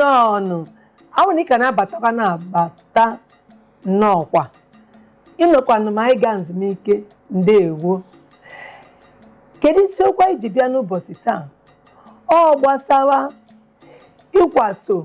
nnọọ awụ ni kana bataka na bata nnọọkwa ịnọkwanụ ma anyị gaa nzumike ndewo. Kedu isiokwu anyị ji bịa n'ụbọchị taa? Ọ gbasara ịkwaso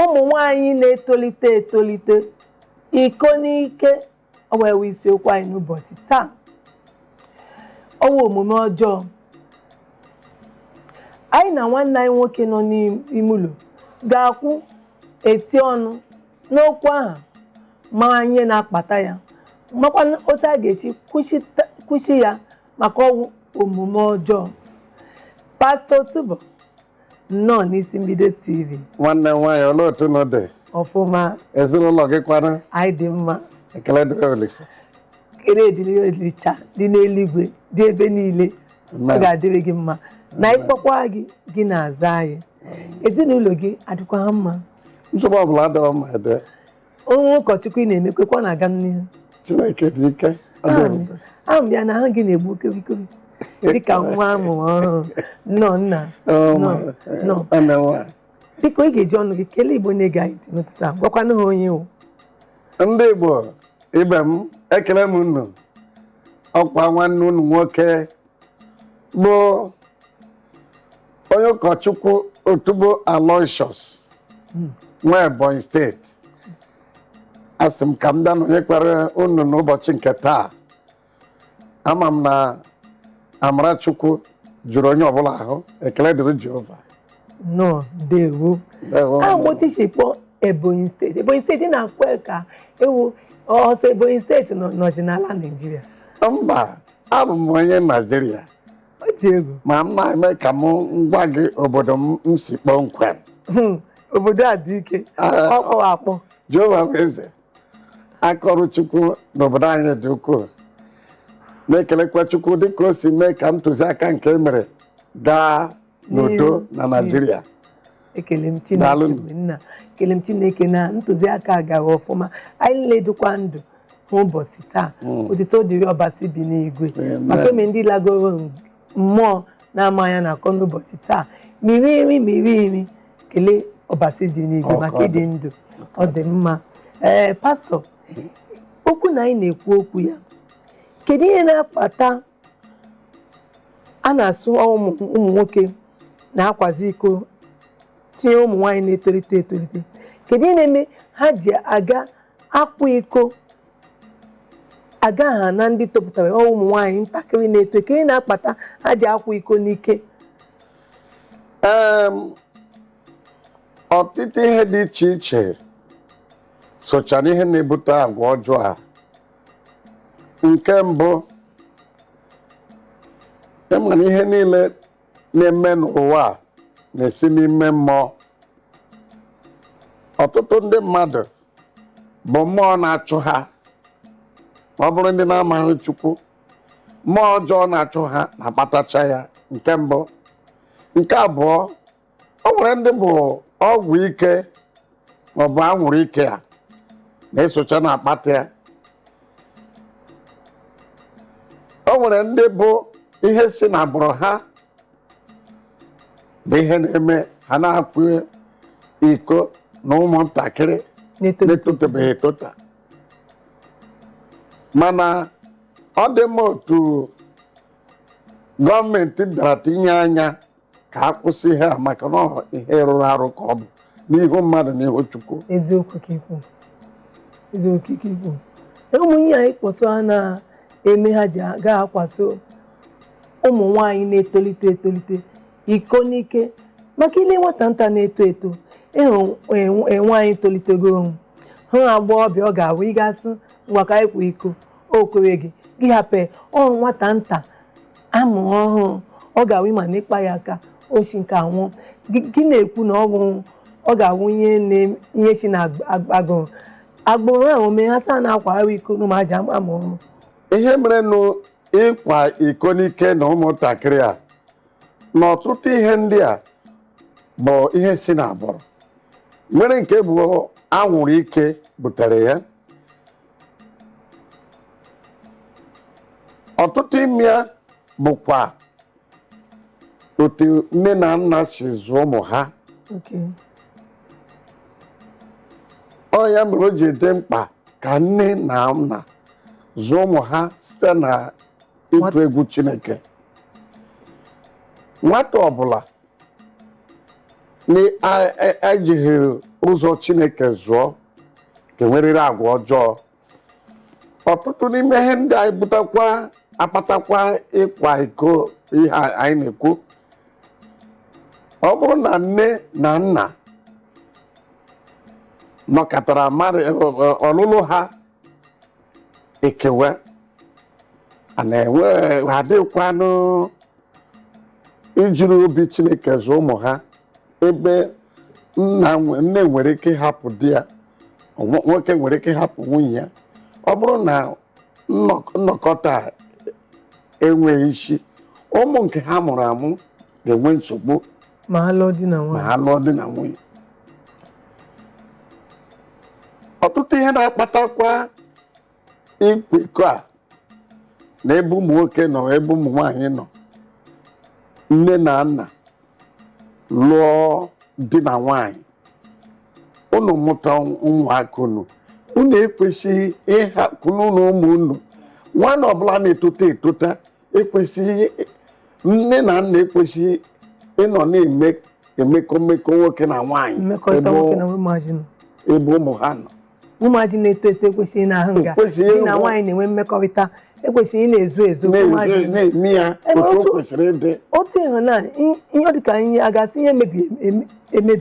ụmụ nwaanyị na-etolite etolite iko n'ike. Ọ wee isiokwu anyị n'ụbọchị taa. Ọwụ omume ọjọọ. Anyị na nwanne anyị nwoke nọ n'ime ụlọ ga-akwụ eti ọnụ n'okwu ahụ ma anyị na-akpata ya makwa otu a ga-esi kwụsị ya maka ọwụ omume ọjọọ. Pastọ Tubo nnọọ n'isi mbido TV. Nwanne nwaanyị olee otu nọ dị? Ọfụma. Ezinụlọ gị kwana? Anyị dị mma. Ekele dịrị Olisa. Kere dịrị Olisa dị n'eluigwe dị ebe niile. Ọ ga-adịrị gị mma na ịkpọkwa gị na-aza anyị. Ezinụlọ gị adịkwa ha mma? Nsogbu ọbụla adịrọ mma ede. Onye ụkọchukwu ị na-emekwekwa na-aga n'ihu. Chineke dị ike. Ahụ m ya na ha gị na-egbu kebikebe dịka nwa amụrụ ọhụrụ. Nnọọ nna. Biko ị ga-eji ọnụ gị kelee Igbo na-ege anyị ntị n'ụtụtụ a, gwakwanụ ha onye wụ. Ndị Igbo ibe m ekele m unu. Ọkwa nwanne unu nwoke bụ onye ụkọchukwu Otubo Aloysius nwa Ebonyi steeti. Asị m ka m bịa nọnyekwara unu n'ụbọchị nke taa. Ama m na Amarachukwu jụrụ onye ọbụla ahụ. Ekele dịrị Jehova. Nnọọ ndewo. Agbotishikpọ Ebonyi steeti. Ebonyi steeti na-akwe ka ewu ọsọ Ebonyi steeti nọchi n'ala Nigeria. Mba, abụ m onye Nigeria. O ji egwu. Ma m na-eme ka m ngwa gị obodo m si kpọmkwem. Obodo a dị ike. Ọkpọ akpọ. Jehova bụ eze. Akọrụ Chukwu n'obodo anyị dị ukwuu. Na-ekelekwa Chukwu dịka o si mee ka ntụziaka nke e mere gaa n'udo na Nigeria. Ekele m Chineke nna. Ekele m Chineke na ntụziaka gara ọfụma. Anyị ledukwa ndụ n'ụbọchị taa. Otito dịrị ọbasi bi n'igwe. Maka eme ndị lagoro mmụọ na-ama ya na-akọ n'ụbọchị taa. Miri imi kelee ọbasi dị n'igwe maka ịdị ndụ. Ọ dị mma. Pastọ, okwu na anyị na-ekwu okwu ya. Kedu ihe na-akpata a na-asụ ụmụ nwoke na-akwazi iko tinye ụmụ nwaanyị na-etolite etolite? Kedu ihe na-eme ha ji aga akwa iko aga ha na ndị topụtara ụmụ nwaanyị ntakịrị na-eto? Kedu ihe na-akpata ha ji akwa iko n'ike? Ọtụtụ ihe dị iche iche sochara ihe na-ebute agwa ọjọọ a. Nke mbụ, ịma na ihe niile na-eme n'ụwa na-esi n'ime mmụọ. Ọtụtụ ndị mmadụ bụ mmụọ na-achụ ha. Ọ bụrụ ndị na-amaghị Chukwu, mmụọ ọjọọ na-achụ ha na-akpatacha ya. Nke mbụ. Nke abụọ, o nwere ndị bụ ọgwụ ike maọbụ anwụrụ ike a na-esocha na-akpata ya. O nwere ndị bụ ihe si n'agbụrụ ha bụ ihe na-eme ha na-akwa iko na ụmụntakịrị na-etotebeghị etota. Mana ọ dị mma otu gọọmenti bịara tinye anya ka a kwụsị ihe a maka na ihe rụrụ arụ ka ọ bụ n'ihu mmadụ na ihu Chukwu. Eziokwu ka ikwu. Eziokwu ka ikwu. Ụmụnye anyị kpọsọ ha na-eme ha ji aga akwaso ụmụ nwaanyị na-etolite etolite iko n'ike maka ile nwata nta na-eto eto. Ịhụ nwaanyị tolitego hụ agbọghọbịa ọ ga-awụ ịgasị ngwa ka ịkwa iko o kwere gị hapụ nwata nta amụ ọhụrụ ọ ga-awụ ịma na ịkpa ya aka oshi nke anwụ gị na-ekwu na ọ ga-awụ ihe si na agbụrụ ahụ mee ha saa na-akwara iko n'ụmụaji amụ ọhụrụ. Ihe mere ịkwa iko n'ike na ụmụntakịrị a na ọtụtụ ihe ndị a bụ ihe si n'agbụrụ. Nwere nke bụ anwụrụ ike butere ya. Ọtụtụ ime ya bụkwa otu nne na nna si zụọ ụmụ ha. ọ ya mere o ji dị mkpa ka nne na nna zụọ ụmụ ha site na ịtụ egwu Chineke. Nwata ọbụla na-ejighị ụzọ Chineke zụọ ga-enwerịrị agwa ọjọọ. Ọtụtụ n'ime ihe ndị anyị akpatakwa ịkwa iko ihe anyị na-ekwu. Ọ bụrụ na nne na nna nọkọtara ọlụlụ ha ekewe, adịkwanụ ijiri obi Chineke zụọ ụmụ ha, ebe nne nwere ike ịhapụ di ya, nwoke nwere ike ịhapụ nwunye ya. Ọ bụrụ na nnọkọta enweghị isi, ụmụ nke ha mụrụ amụ ga-enwe nsogbu ma ha lụọ di na nwunye. Ọtụtụ ihe na-akpatakwa ịkwa iko a na ebe ụmụ nwoke nọ, ebe ụmụ nwaanyị nọ, nne na nna lụọ di na nwaanyị, unu mụta ụmụaka unu ekwesịghị ịhapụ n'ụlọ ụmụ unu. Nwanne ọbụla na-etota etota ekwesịghị, nne na nna ekwesịghị ịnọ na-emekọ nwoke na nwaanyị ebe ụmụ ha nọ. Ụmụazị na-eto eto ekwesịghị na ahụ nga di na nwaanyị na-enwe mmekọrịta, ekwesịghị na-ezu ezu na-eme ya otu o kwesịrị ịdị. Otu ịhụnanya ihe dịka ihe a gasị ihe emebi ndị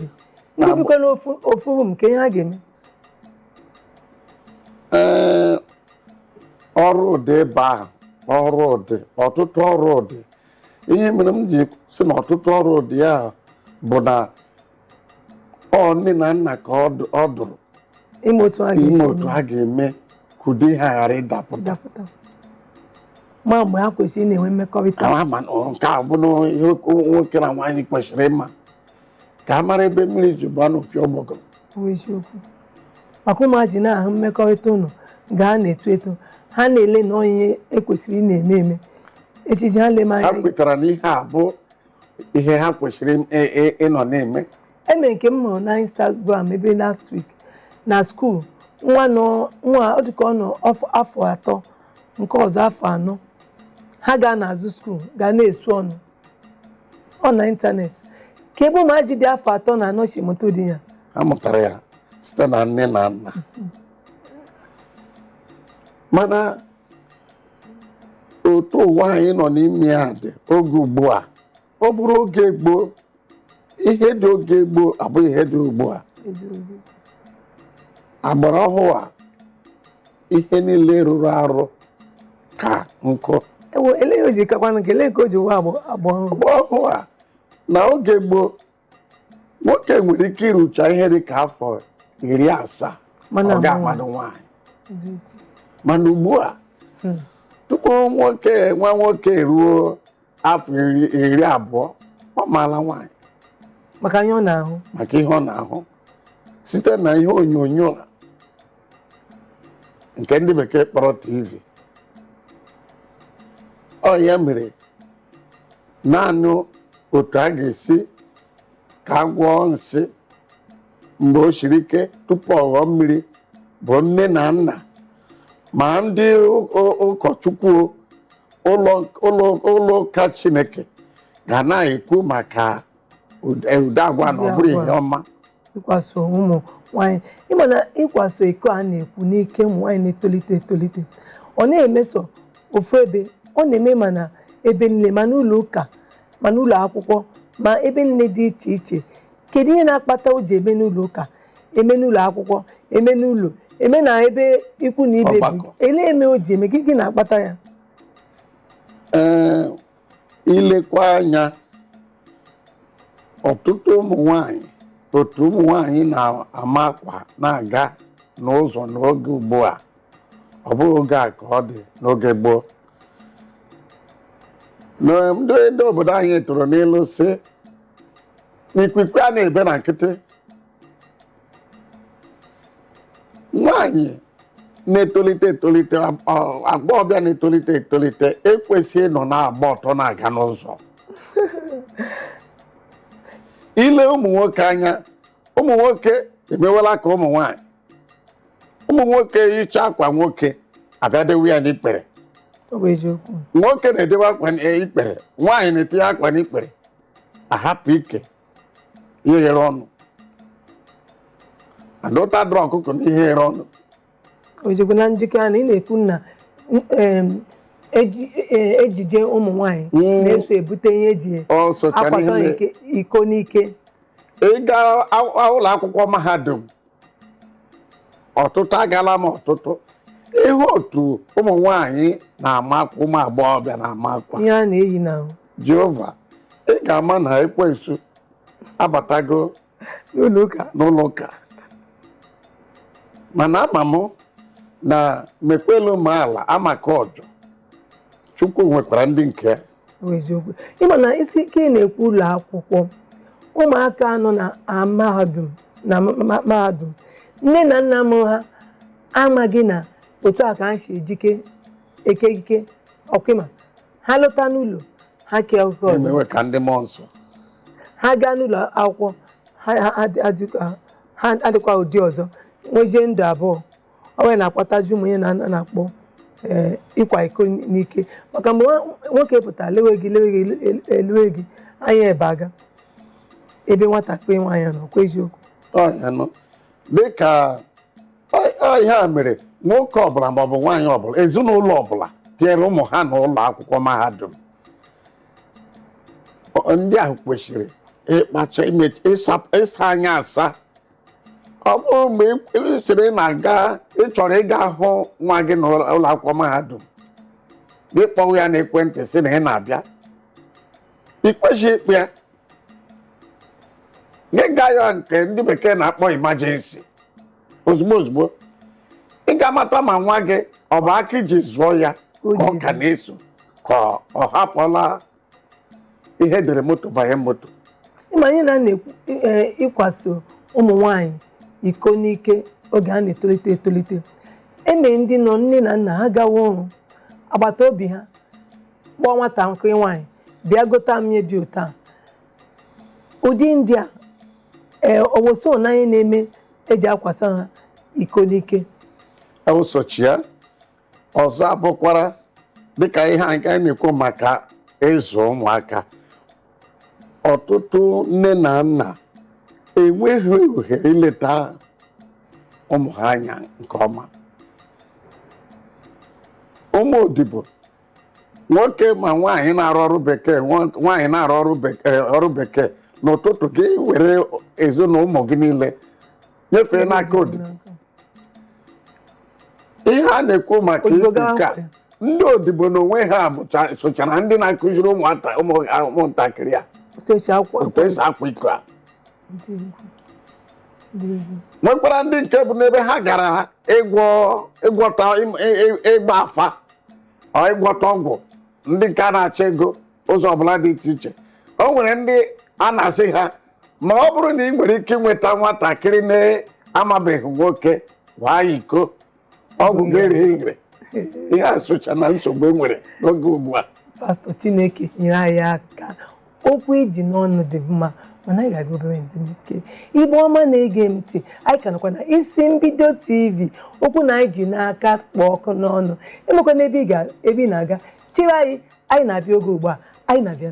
bikwa n'ofu rum nke ihe ha ga-eme. Ọrụ ụdị ebe ahụ, ọrụ ụdị, ọtụtụ ọrụ ụdị. Ihe mere m ji sị na ọtụtụ ọrụ ụdị ahụ bụ na nne na nna ka ọ dụrụ ime otu ha ga-eme ka ụdị ha ghara ịdapụta. Ma mgbe ha kwesịrị na-enwe mmekọrịta, nke a bụ ihe nwoke na nwaanyị kwesịrị ịma, ka a mara ebe mmiri ji gba n'opi ọgbọgọ. Eziokwu. Maka ụmụazị na-ahụ mmekọrịta ụlọ gaa na-eto eto, ha na-ele na ihe ekwesịrị ị na-eme eme, echiche ha leme anya. Ha kwetara na ihe a bụ ihe ha kwesịrị ịnọ na-eme. Eme nke m hụrụ na Instagram ebe last week na skuul, nwa ọ dịka ọ nọ afọ 3, nke ọzọ afọ 4, ha gaa n'azụ skuul gaa na-esu ọnụ na ịntanetị. Ka ebe ụmụazị dị afọ 3 na 4 si moto di ya, ha mụtara ya site na nne na nna. Mana otu ụwa anyị nọ n'ime ya dị oge ugbu a. Ọ bụrụ oge gboo, ihe dị oge gboo abụghị ihe dị ugbu a. Agbara ọhụụ a, ihe niile rụrụ arụ ka nkụ. Ele o ji kakwana nke ele ka o ji nwa agba ọhụụ a. Na oge gboo, nwoke nwere ike ịrụcha ihe dị ka afọ 70 ọ ga-amadụ nwaanyị. Mana ugbu a, tupu nwa nwoke ruo afọ 20, ọ maala nwaanyị. Maka ihe ọ na-ahụ. Maka ihe ọ na-ahụ site na ihe onyonyo nke ndị bekee kpọrọ TV. Ọ ya mere naanị otu a ga-esi ka gwọọ nsị mgbe o siri ike tupu ọ ghọọ mmiri bụ nne na nna ma ndị ụkọchukwu ụlọ ụka Chineke ga na-ekwu maka ụdị agwa na ọ bụrụ ihe ọma. Ịkwaso ụmụ nwaanyị, ịma na ịkwaso iko a na-ekwu n'ike ụmụ nwaanyị na-etolite etolite, ọ na-emeso ofu ebe, ọ na-eme mana ebe nne, ma n'ụlọ ụka, ma n'ụlọ akwụkwọ, ma ebe nne dị iche iche. Kedu ihe na-akpata o ji eme n'ụlọ ụka, eme n'ụlọ akwụkwọ, eme n'ụlọ, eme na ebe ikwu na ibe bi? Eme o ji eme gị na-akpata ya? Ilekwa anya, ọtụtụ ụmụ nwanyị, otu ụmụ nwanyị na-ama akwa na-aga n'ụzọ n'oge ugbu a, ọ bụghị oge a ka ọ dị n'oge gboo. Ndị obodo anyị tụrụ n'ilu sị n'ikwikwi a na-ebe na nkịtị. Nwaanyị na-etolite etolite, agbọghọbịa na-etolite etolite ekwesịghị ịnọ na-agba ọtọ na-aga n'ụzọ. Ile ụmụ nwoke anya, ụmụ nwoke emewela ka ụmụ nwaanyị. ụmụ nwoke yicha akwa nwoke abịadewe ya n'ikpere. Nwoke na-edewe akwa n'ikpere, nwaanyị na-etinye akwa n'ikpere, ahapụ ike ihe ghere ọnụ. Adọta dụrụ ọkụkọ na ihe ghere ọnụ. Ojikwa na njikọ na ị na-ekwu na ejije ụmụ nwaanyị na-eso ebute ihe eji akwaso iko n'ike. Ịga ụlọ akwụkwọ mahadum ọtụtụ agala m ọtụtụ ihe otu ụmụ nwaanyị na-ama akwa, ụmụ agbọghọbịa na-ama akwa ihe a na-eyi na Jehova. Ị ga-ama na ekwensu abatago n'ụlọ ụka. Mana ama m na mekwelu m ala amaka ọjọ Chukwu nwekwara ndị nke ya. Eziokwu. Ịma na isi ike na-ekwu ụlọ akwụkwọ ụmụaka nọ na mahadum nne na nna m ha amaghị na otu a ka ha si ekike ọkụma ha lọta n'ụlọ ha kee ọkụkọ ọzọ emewe ka ndị mmụọ nsọ ha gaa n'ụlọ akwụkwọ ha adịkwa ụdị ọzọ nwezie ndụ abụọ ọ wee na-akpataji ụmụ ya na-akpọ ịkwa iko n'ike maka mgbe nwoke pụtara lewe gị anya ebe aga ebe nwatakịrị nwaanyị nọ kwa eziokwu ọhịa nọ dịka ihe a mere nwoke ọbụla maọbụ nwaanyị ọbụla ezinụlọ ọbụla tinyere ụmụ ha n'ụlọ akwụkwọ mahadum ndị ahụ kwesịrị ịkpacha ịsa anya asa. Ọ bụrụ mgbe ị na-aga ịchọrọ ịga hụ nwa gị n'ụlọ akwụkwọ mahadum gị kpọọ ya n'ekwentị sị na ị na-abịa ikpechi ikpe ya gị gaa ya nke ndị bekee na-akpọ emergency ozugbo ozugbo ị ga-amata ma nwa gị ọ bụ aka iji zụọ ya ka ọ ka na-eso ka ọ hapụla ihe dere moto banye moto. Ịma anyị na-ekwu ịkwaso ụmụ nwaanyị iko n'ike oge a na-etolite etolite eme ndị nọ nne na nna ha gawa ọrụ agbata obi ha kpọọ nwata nkiri nwaanyị bịa gota mmiri dị ụtọ a ụdị ndị a owoso n'anya na-eme eji akwasa ha iko n'ike ewosochi ya ọzọ abụkwara dịka ihe anyị na-ekwu maka ịzụ ụmụaka. Ọtụtụ nne na nna enweghị ohere ileta ụmụ ha anya nke ọma. Ụmụ odibo nwoke ma nwaanyị na-arụ ọrụ bekee nwaanyị na-arụ ọrụ bekee n'ụtụtụ gị were ezinụlọ ụmụ gị niile nyefee n'aka odibo. Ihe a na-ekwu maka ibuka ndị odibo n'onwe ha sochara ndị na-akụziri ụmụntakịrị a otu esi akwa iko a. Nwekwara ndị nke bụ n'ebe ha gara ịgba afa ịgwọta ọgwụ ndị nke a na-achọ ego ụzọ ọbụla dị iche iche. O nwere ndị a na-asị ha ma ọ bụrụ na ị nwere ike ịnweta nwatakịrị na-amabeghị nwoke waa iko ọgwụ ga-ere ire. Ihe a socha na nsogbu e nwere n'oge ugbu a. Pastọ Chineke nyere anyị aka okwu iji n'ọnụ dị mma mana anyị ga-aga obere ezumike. Igbo ọma na-ege ntị anyị ka nọkwa na isi mbido TV okwu na anyị ji n'aka kpọọ ọkụ n'ọnụ emekwa n'ebe ị na-aga chịrị anyị na-abịa oge ugbu a anyị na-abịa